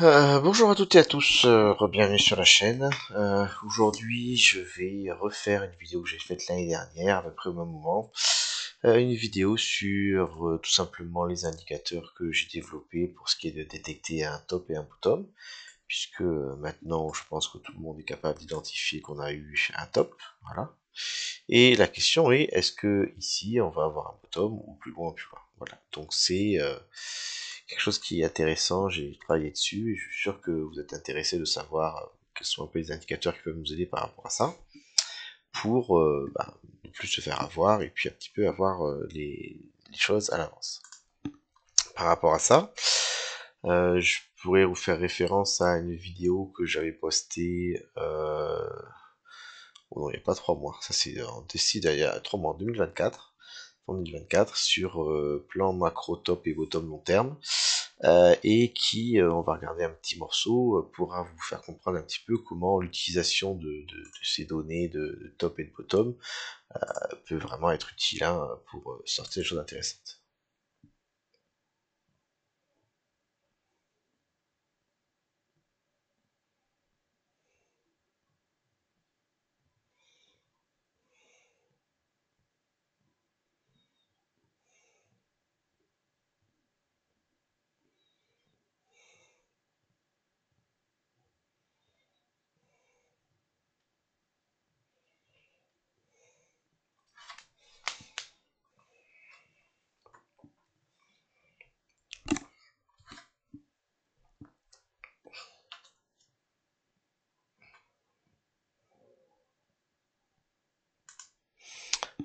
Bonjour à toutes et à tous, bienvenue sur la chaîne. Aujourd'hui, je vais refaire une vidéo que j'ai faite l'année dernière, à peu près au même moment. Une vidéo sur tout simplement les indicateurs que j'ai développés pour ce qui est de détecter un top et un bottom, puisque maintenant, je pense que tout le monde est capable d'identifier qu'on a eu un top, voilà. Et la question est, est-ce que ici, on va avoir un bottom ou plus loin ou plus loin? Voilà, donc c'est quelque chose qui est intéressant, j'ai travaillé dessus et je suis sûr que vous êtes intéressé de savoir quels sont un peu les indicateurs qui peuvent nous aider par rapport à ça, pour ne plus se faire avoir et puis un petit peu avoir les choses à l'avance. Par rapport à ça, je pourrais vous faire référence à une vidéo que j'avais postée oh non, il n'y a pas 3 mois, ça c'est en décide il y a 3 mois, en 2024, sur plan macro top et bottom long terme, et qui, on va regarder un petit morceau, pourra vous faire comprendre un petit peu comment l'utilisation de ces données de top et de bottom peut vraiment être utile hein, pour sortir des choses intéressantes.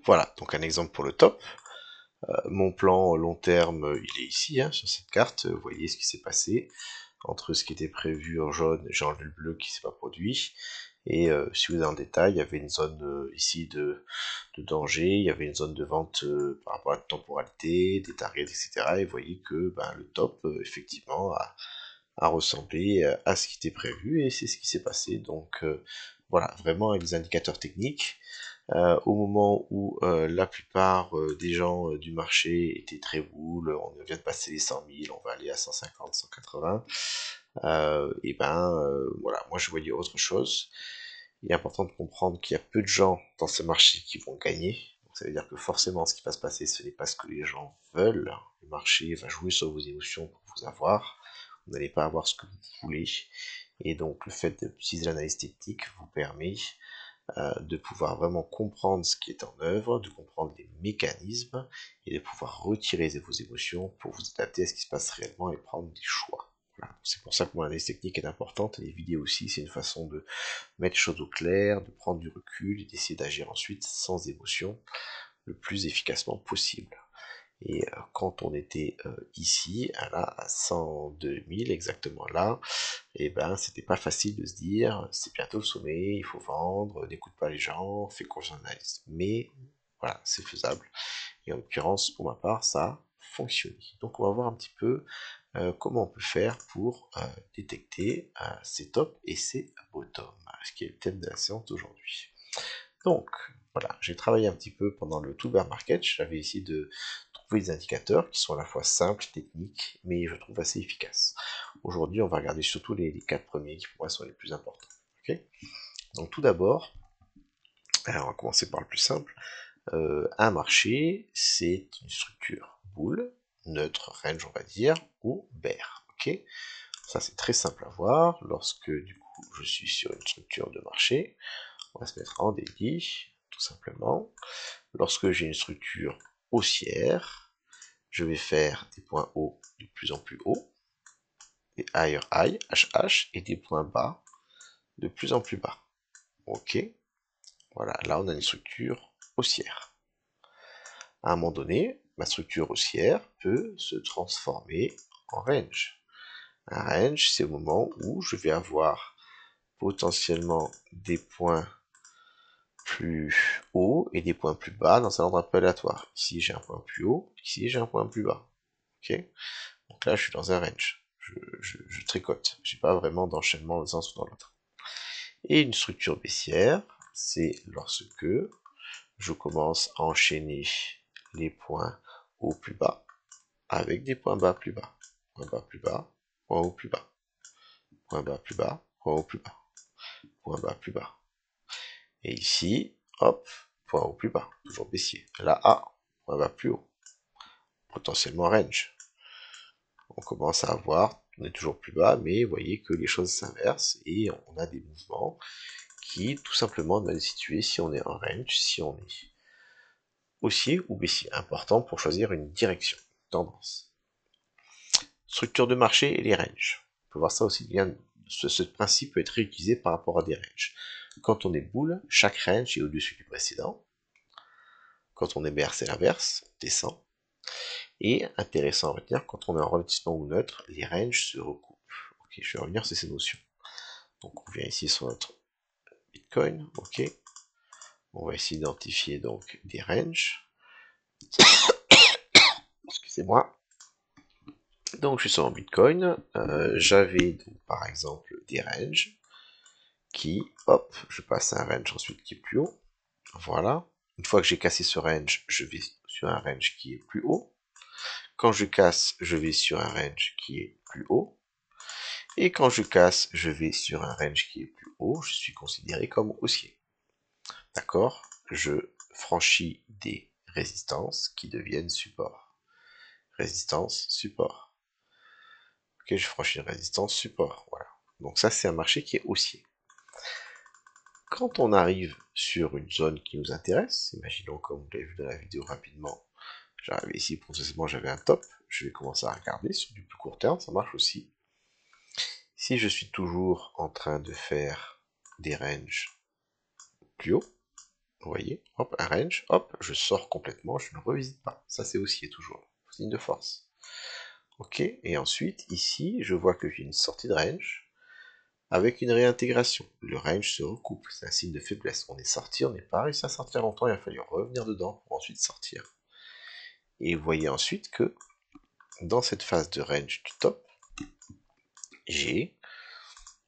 Voilà, donc un exemple pour le top. Mon plan long terme, il est ici, hein, sur cette carte. Vous voyez ce qui s'est passé entre ce qui était prévu en jaune, j'ai enlevé le bleu qui s'est pas produit. Et si vous êtes en détail, il y avait une zone ici de danger, il y avait une zone de vente par rapport à la temporalité, des targets, etc. Et vous voyez que ben, le top, effectivement, a ressemblé à ce qui était prévu et c'est ce qui s'est passé. Donc voilà, vraiment avec des indicateurs techniques. Au moment où la plupart des gens du marché étaient très bull, on vient de passer les 100 000, on va aller à 150, 180, et ben voilà, moi je voyais autre chose. Il est important de comprendre qu'il y a peu de gens dans ce marché qui vont gagner. Donc ça veut dire que forcément ce qui va se passer, ce n'est pas ce que les gens veulent. Le marché va jouer sur vos émotions pour vous avoir. Vous n'allez pas avoir ce que vous voulez. Et donc le fait d'utiliser l'analyse technique vous permet de pouvoir vraiment comprendre ce qui est en œuvre, de comprendre les mécanismes et de pouvoir retirer vos émotions pour vous adapter à ce qui se passe réellement et prendre des choix. Voilà. C'est pour ça que mon analyse technique est importante et les vidéos aussi, c'est une façon de mettre les choses au clair, de prendre du recul et d'essayer d'agir ensuite sans émotion le plus efficacement possible. Et quand on était ici, là, à 102 000 exactement là, et ben c'était pas facile de se dire c'est bientôt le sommet, il faut vendre, n'écoute pas les gens, fais confiance en l'analyse. Mais voilà, c'est faisable. Et en l'occurrence, pour ma part, ça a fonctionné. Donc on va voir un petit peu comment on peut faire pour détecter ces tops et ces bottoms, ce qui est le thème de la séance d'aujourd'hui. Donc, voilà, j'ai travaillé un petit peu pendant le tout bear market, j'avais essayé de trouver des indicateurs qui sont à la fois simples, techniques, mais je trouve assez efficaces. Aujourd'hui, on va regarder surtout les 4 premiers qui pour moi sont les plus importants. Okay, donc tout d'abord, on va commencer par le plus simple. Un marché, c'est une structure boule, neutre, range on va dire, ou bear. Ok, ça c'est très simple à voir. Lorsque du coup je suis sur une structure de marché, on va se mettre en daily, tout simplement. Lorsque j'ai une structure haussière, je vais faire des points hauts de plus en plus hauts, des higher high, HH, et des points bas de plus en plus bas. Ok, voilà, là on a une structure haussière. À un moment donné, ma structure haussière peut se transformer en range. Un range, c'est au moment où je vais avoir potentiellement des points plus hauts et des points plus bas dans un ordre un peu aléatoire. Ici, j'ai un point plus haut, ici, j'ai un point plus bas. Ok, donc là, je suis dans un range. Je tricote. J'ai pas vraiment d'enchaînement dans un sens ou dans l'autre. Et une structure baissière, c'est lorsque je commence à enchaîner les points haut plus bas avec des points bas plus bas. Point bas plus bas, point haut plus bas. point bas, plus bas, point haut, plus bas, point bas, plus bas. Et ici, hop, point haut, plus bas, toujours baissier. Là, A, point bas, plus haut, potentiellement range. On commence à avoir, on est toujours plus bas, mais vous voyez que les choses s'inversent et on a des mouvements qui tout simplement doivent situer si on est en range, si on est haussier ou baissier. Important pour choisir une direction, une tendance. Structure de marché et les ranges. On peut voir ça aussi bien. Ce principe peut être réutilisé par rapport à des ranges. Quand on est boule, chaque range est au-dessus du précédent. Quand on est bear, c'est l'inverse, on descend. Et intéressant à retenir, quand on est en ralentissement ou neutre, les ranges se recoupent. Ok, je vais revenir sur ces notions. Donc on vient ici sur notre Bitcoin, ok. On va ici identifier donc des ranges. Excusez-moi. Donc je suis sur mon Bitcoin. J'avais donc par exemple des ranges qui, hop, je passe à un range ensuite qui est plus haut. Voilà. Une fois que j'ai cassé ce range, je vais sur un range qui est plus haut. Quand je casse, je vais sur un range qui est plus haut. Et quand je casse, je vais sur un range qui est plus haut. Je suis considéré comme haussier. D'accord? Je franchis des résistances qui deviennent support. Résistance, support. Ok, je franchis une résistance, support. Voilà. Donc ça, c'est un marché qui est haussier. Quand on arrive sur une zone qui nous intéresse, imaginons comme vous l'avez vu dans la vidéo rapidement, j'arrive ici, potentiellement j'avais un top, je vais commencer à regarder sur du plus court terme, ça marche aussi. Si je suis toujours en train de faire des ranges plus haut, vous voyez, hop, un range, hop, je sors complètement, je ne revisite pas. Ça c'est haussier toujours, signe de force. Ok, et ensuite, ici, je vois que j'ai une sortie de range, avec une réintégration. Le range se recoupe, c'est un signe de faiblesse. On est sorti, on n'est pas réussi à sortir longtemps, il a fallu revenir dedans pour ensuite sortir. Et vous voyez ensuite que dans cette phase de range du top, j'ai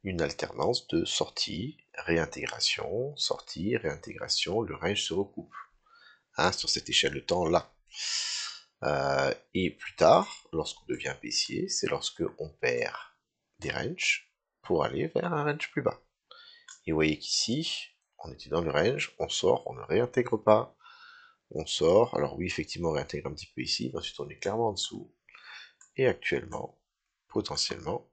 une alternance de sortie, réintégration, sortie, réintégration, le range se recoupe. Hein, sur cette échelle de temps là. Et plus tard, lorsqu'on devient baissier, c'est lorsque on perd des ranges pour aller vers un range plus bas. Et vous voyez qu'ici, on était dans le range, on sort, on ne réintègre pas, on sort, alors oui, effectivement, on réintègre un petit peu ici, mais ensuite on est clairement en dessous, et actuellement, potentiellement,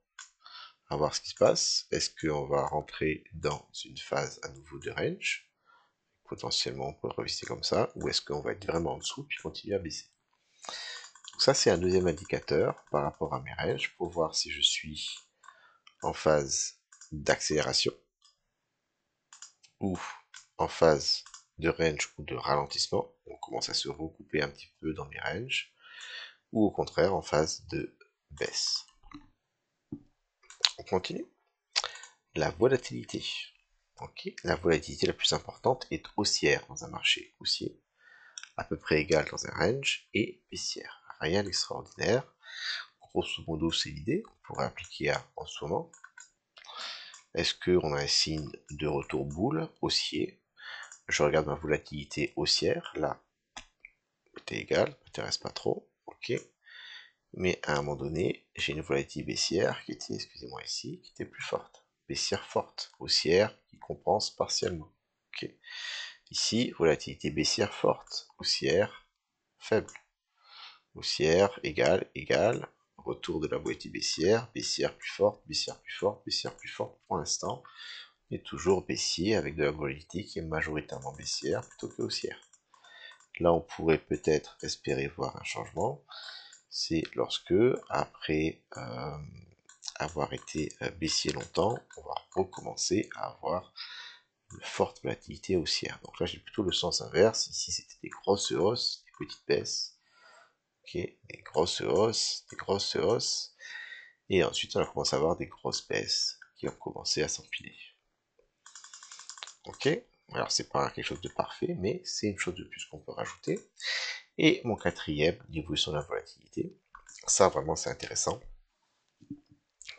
à voir ce qui se passe, est-ce qu'on va rentrer dans une phase à nouveau de range, potentiellement on peut le revisiter comme ça, ou est-ce qu'on va être vraiment en dessous, puis continuer à baisser. Donc ça c'est un deuxième indicateur par rapport à mes ranges, pour voir si je suis en phase d'accélération, ou en phase de range ou de ralentissement, on commence à se recouper un petit peu dans les ranges, ou au contraire en phase de baisse. On continue. La volatilité. Okay. La volatilité la plus importante est haussière dans un marché haussier, à peu près égale dans un range, et baissière. Rien d'extraordinaire. Grosso modo, c'est l'idée qu'on pourrait appliquer en ce moment. Est-ce qu'on a un signe de retour boule haussier? Je regarde ma volatilité haussière, là, c'est égal, m'intéresse pas trop, ok. Mais à un moment donné, j'ai une volatilité baissière qui était, excusez-moi ici, qui était plus forte. Baissière forte, haussière qui compense partiellement. ok. Ici, volatilité baissière forte, haussière faible. Haussière égale, égale, retour de la volatilité baissière, baissière plus forte, baissière plus forte, baissière plus forte. Pour l'instant, on est toujours baissier avec de la volatilité qui est majoritairement baissière plutôt que haussière. Là, on pourrait peut-être espérer voir un changement. C'est lorsque, après avoir été baissier longtemps, on va recommencer à avoir une forte volatilité haussière. Donc là, j'ai plutôt le sens inverse. Ici, c'était des grosses hausses, des petites baisses. Ok, des grosses hausses, des grosses hausses. Et ensuite, on va commencer à avoir des grosses baisses qui ont commencé à s'empiler. Ok, alors c'est pas quelque chose de parfait, mais c'est une chose de plus qu'on peut rajouter. Et mon quatrième, l'évolution de la volatilité. Ça, vraiment, c'est intéressant.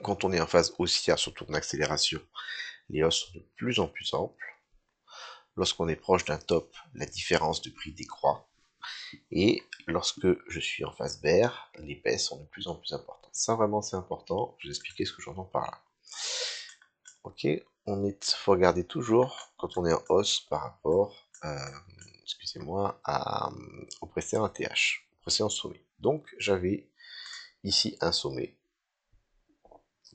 Quand on est en phase haussière, surtout en accélération, les hausses sont de plus en plus amples. Lorsqu'on est proche d'un top, la différence de prix décroît. Et lorsque je suis en phase bear, les baisses sont de plus en plus importantes. Ça, vraiment, c'est important. Je vais vous expliquer ce que j'entends par là. Ok, faut regarder toujours quand on est en hausse par rapport, excusez-moi, au précédent ATH, au précédent sommet. Donc j'avais ici un sommet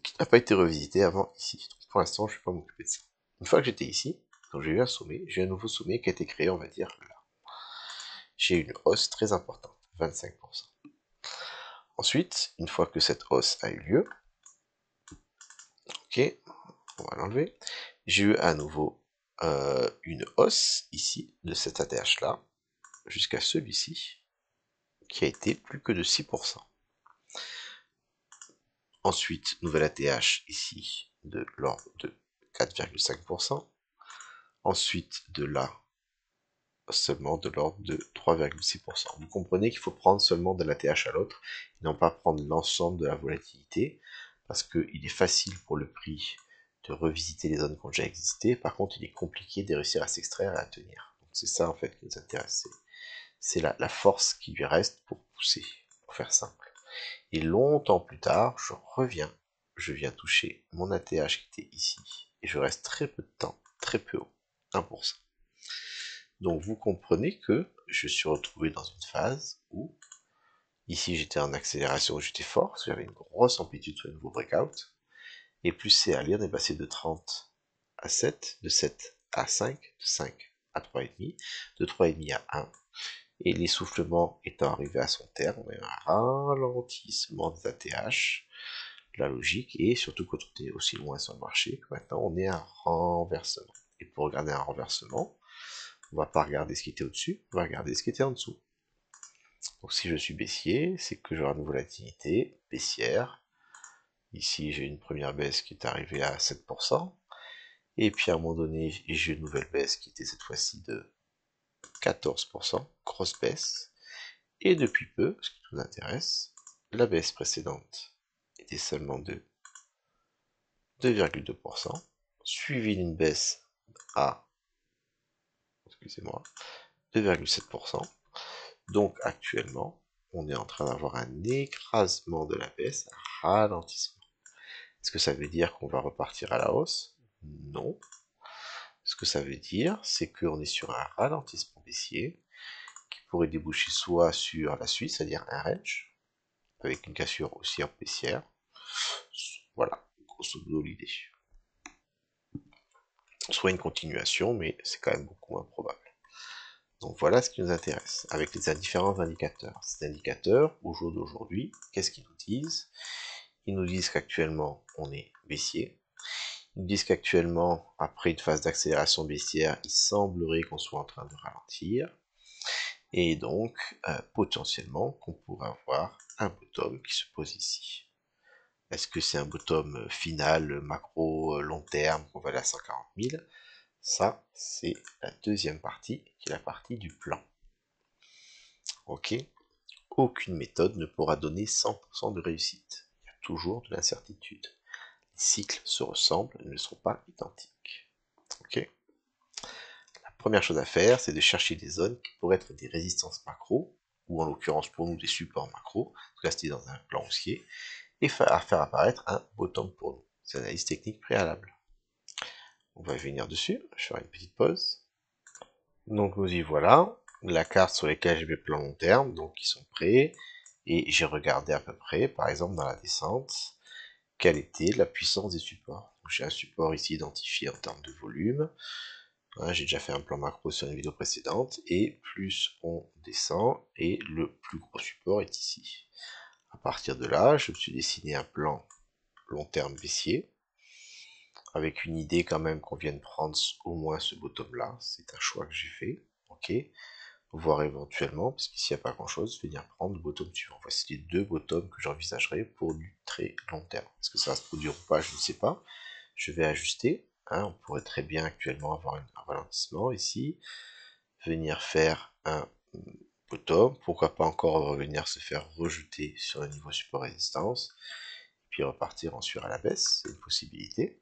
qui n'a pas été revisité avant ici. Donc, pour l'instant, je ne vais pas m'occuper de ça. Une fois que j'étais ici, quand j'ai eu un sommet, j'ai un nouveau sommet qui a été créé, on va dire là. J'ai une hausse très importante, 25%. Ensuite, une fois que cette hausse a eu lieu, ok, on va l'enlever, j'ai eu à nouveau une hausse ici de cet ATH là jusqu'à celui-ci qui a été plus que de 6%. Ensuite, nouvelle ATH ici de l'ordre de 4,5%. Ensuite, de là, seulement de l'ordre de 3,6%. Vous comprenez qu'il faut prendre seulement de l'ATH à l'autre et non pas prendre l'ensemble de la volatilité parce qu'il est facile pour le prix de revisiter les zones qui ont déjà existé. Par contre, il est compliqué de réussir à s'extraire et à tenir. Donc c'est ça en fait qui nous intéresse. C'est la force qui lui reste pour pousser, pour faire simple. Et longtemps plus tard, je viens toucher mon ATH qui était ici, et je reste très peu de temps, très peu haut, 1%. Donc vous comprenez que je suis retrouvé dans une phase où, ici j'étais en accélération, j'étais fort, parce que j'avais une grosse amplitude sur le nouveau breakout, et plus c'est allé, on est passé de 30 à 7, de 7 à 5, de 5 à 3,5, de 3,5 à 1, et l'essoufflement étant arrivé à son terme, on a eu un ralentissement des ATH, la logique, et surtout quand on est aussi loin sur le marché, maintenant on est à un renversement. Et pour regarder un renversement, on va pas regarder ce qui était au-dessus, on va regarder ce qui était en dessous. Donc si je suis baissier, c'est que j'aurai une volatilité baissière. Ici j'ai une première baisse qui est arrivée à 7%, et puis à un moment donné j'ai une nouvelle baisse qui était cette fois-ci de 14%, grosse baisse. Et depuis peu, ce qui nous intéresse, la baisse précédente était seulement de 2,2%, suivie d'une baisse à, excusez-moi, 2,7%. Donc actuellement, on est en train d'avoir un écrasement de la baisse, un ralentissement. Est-ce que ça veut dire qu'on va repartir à la hausse? Non. Ce que ça veut dire, c'est qu'on est sur un ralentissement baissier qui pourrait déboucher soit sur la suite, c'est-à-dire un range, avec une cassure aussi en baissière. Voilà, grosso modo l'idée. Soit une continuation, mais c'est quand même beaucoup moins probable. Donc voilà ce qui nous intéresse, avec les différents indicateurs. Ces indicateurs, au jour d'aujourd'hui, qu'est-ce qu'ils nous disent? Ils nous disent qu'actuellement, on est baissier. Ils nous disent qu'actuellement, après une phase d'accélération baissière, il semblerait qu'on soit en train de ralentir. Et donc, potentiellement, qu'on pourrait avoir un bottom qui se pose ici. Est-ce que c'est un bottom final, macro, long terme, qu'on va aller à 140 000? Ça, c'est la deuxième partie, qui est la partie du plan. Ok? Aucune méthode ne pourra donner 100% de réussite. Il y a toujours de l'incertitude. Les cycles se ressemblent, ils ne sont pas identiques. Ok? La première chose à faire, c'est de chercher des zones qui pourraient être des résistances macro, ou en l'occurrence pour nous des supports macro, en tout cas c'était dans un plan haussier, et à faire apparaître un bottom pour nous. C'est l'analyse technique préalable. On va venir dessus, je ferai une petite pause. Donc nous y voilà, la carte sur laquelle j'ai mes plans long terme, donc qui sont prêts, et j'ai regardé à peu près, par exemple dans la descente, quelle était la puissance des supports. J'ai un support ici identifié en termes de volume, j'ai déjà fait un plan macro sur une vidéo précédente, et plus on descend, et le plus gros support est ici. À partir de là, je me suis dessiné un plan long terme baissier, avec une idée quand même qu'on vienne prendre au moins ce bottom là, c'est un choix que j'ai fait, ok, voire éventuellement, parce qu'ici il n'y a pas grand chose, venir prendre le bottom suivant. Voici les deux bottoms que j'envisagerai pour du très long terme. Est-ce que ça va se produire ou pas, je ne sais pas, je vais ajuster, on pourrait très bien actuellement avoir un ralentissement ici, venir faire un bottom, pourquoi pas encore revenir se faire rejeter sur le niveau support résistance, puis repartir ensuite à la baisse, c'est une possibilité.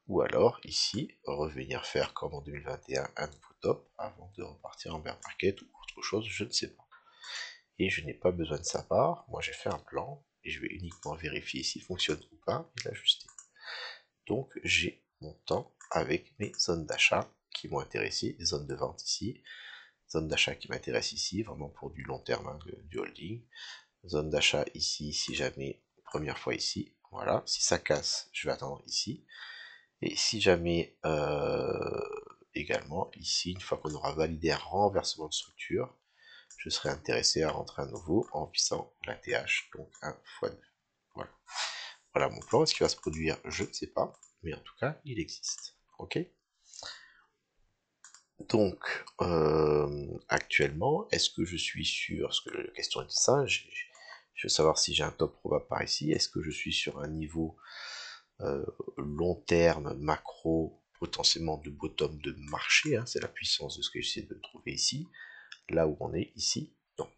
Ou alors, ici, revenir faire comme en 2021 un nouveau top avant de repartir en bear market ou autre chose, je ne sais pas. Et je n'ai pas besoin de sa part, moi j'ai fait un plan et je vais uniquement vérifier s'il fonctionne ou pas et l'ajuster. Donc j'ai mon temps avec mes zones d'achat qui m'ont intéressé, les zones de vente ici, zone d'achat qui m'intéresse ici, vraiment pour du long terme, hein, du holding. Zone d'achat ici, si jamais, première fois ici, voilà. Si ça casse, je vais attendre ici. Et si jamais, également, ici, une fois qu'on aura validé un renversement de structure, je serai intéressé à rentrer à nouveau en visant la TH, donc 1 fois 2. Voilà. Voilà mon plan. Est-ce qu'il va se produire? Je ne sais pas, mais en tout cas, il existe. Ok. Donc, actuellement, est-ce que je suis sur, parce que la question est ça, je veux savoir si j'ai un top probable par ici, est-ce que je suis sur un niveau long terme, macro, potentiellement de bottom de marché, hein, c'est la puissance de ce que j'essaie de trouver ici, là où on est ici, non,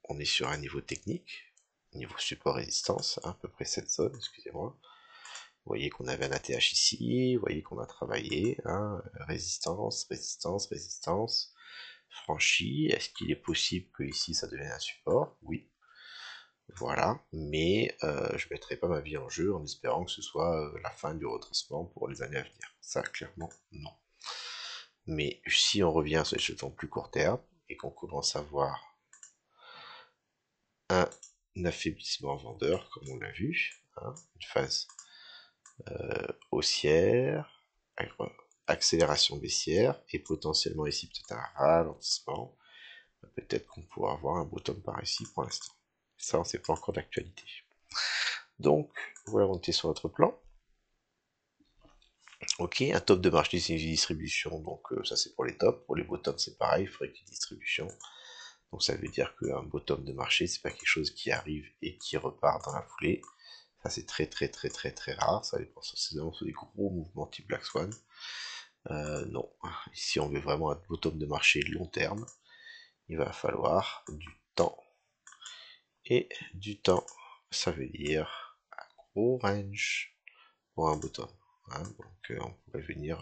on est sur un niveau technique, niveau support résistance, hein, à peu près cette zone, excusez-moi. Vous voyez qu'on avait un ATH ici, vous voyez qu'on a travaillé, hein, résistance, résistance, résistance, franchi. Est-ce qu'il est possible que ici ça devienne un support? Oui. Voilà, mais je ne mettrai pas ma vie en jeu en espérant que ce soit la fin du retracement pour les années à venir. Ça, clairement, non. Mais si on revient sur les jetons plus court terme et qu'on commence à voir un affaiblissement vendeur, comme on l'a vu, hein, une phase haussière, accélération baissière, et potentiellement ici peut-être un ralentissement, peut-être qu'on pourra avoir un bottom par ici pour l'instant. Ça, on ne sait pas encore d'actualité. Donc, voilà, on était sur notre plan. Ok, un top de marché, c'est une distribution, donc ça c'est pour les tops. Pour les bottoms, c'est pareil, il faudrait qu'il y ait une distribution. Donc ça veut dire qu'un bottom de marché, c'est pas quelque chose qui arrive et qui repart dans la foulée. Ça c'est très très très très très rare, ça dépend vraiment sur des gros mouvements type Black Swan. Non, si on veut vraiment un bottom de marché long terme, il va falloir du temps. Et du temps, ça veut dire un gros range pour un bottom. Hein, donc on pourrait venir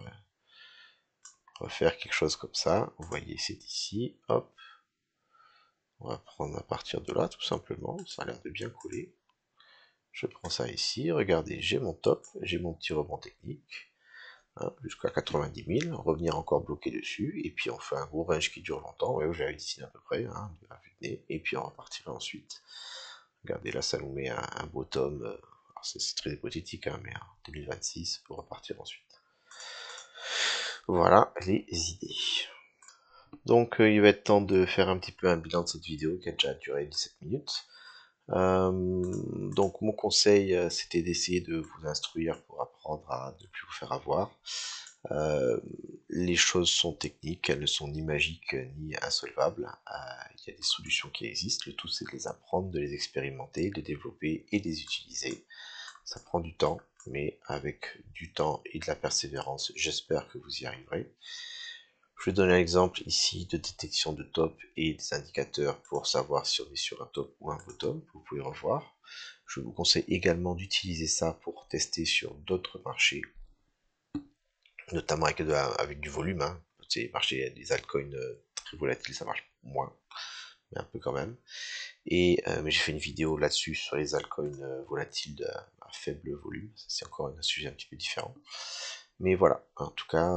refaire quelque chose comme ça. Vous voyez, c'est ici, hop. On va prendre à partir de là, tout simplement. Ça a l'air de bien coller. Je prends ça ici. Regardez, j'ai mon top, j'ai mon petit rebond technique. Hein, jusqu'à 90 000. Revenir encore bloqué dessus. Et puis on fait un gros range qui dure longtemps. Ouais, j'avais ici à peu près, hein, à vue de nez. Et puis on repartira ensuite. Regardez, là, ça nous met un bottom. C'est très hypothétique, hein, mais en 2026 pour repartir ensuite. Voilà les idées. Donc il va être temps de faire un petit peu un bilan de cette vidéo qui a déjà duré 17 minutes. Donc mon conseil c'était d'essayer de vous instruire pour apprendre à ne plus vous faire avoir. Les choses sont techniques, elles ne sont ni magiques ni insolvables. Il y a des solutions qui existent, le tout c'est de les apprendre, de les expérimenter, de les développer et de les utiliser. Ça prend du temps, mais avec du temps et de la persévérance, j'espère que vous y arriverez. Je vais donner un exemple ici de détection de top et des indicateurs pour savoir si on est sur un top ou un bottom, vous pouvez revoir. Je vous conseille également d'utiliser ça pour tester sur d'autres marchés, notamment avec du volume. Hein. Ces marchés, des altcoins très volatiles, ça marche moins, mais un peu quand même. Et mais j'ai fait une vidéo là-dessus sur les altcoins volatiles à faible volume, c'est encore un sujet un petit peu différent. Mais voilà, en tout cas,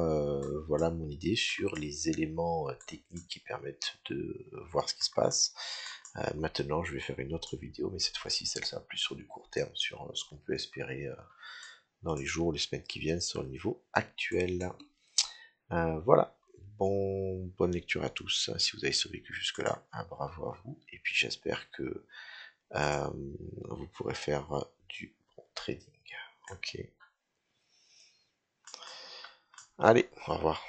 voilà mon idée sur les éléments techniques qui permettent de voir ce qui se passe. Maintenant, je vais faire une autre vidéo, mais cette fois-ci, celle sera plus sur du court terme, sur ce qu'on peut espérer dans les jours ou les semaines qui viennent sur le niveau actuel. Voilà, bonne lecture à tous, si vous avez survécu jusque-là, bravo à vous, et puis j'espère que vous pourrez faire du bon trading. Ok. Allez, au revoir.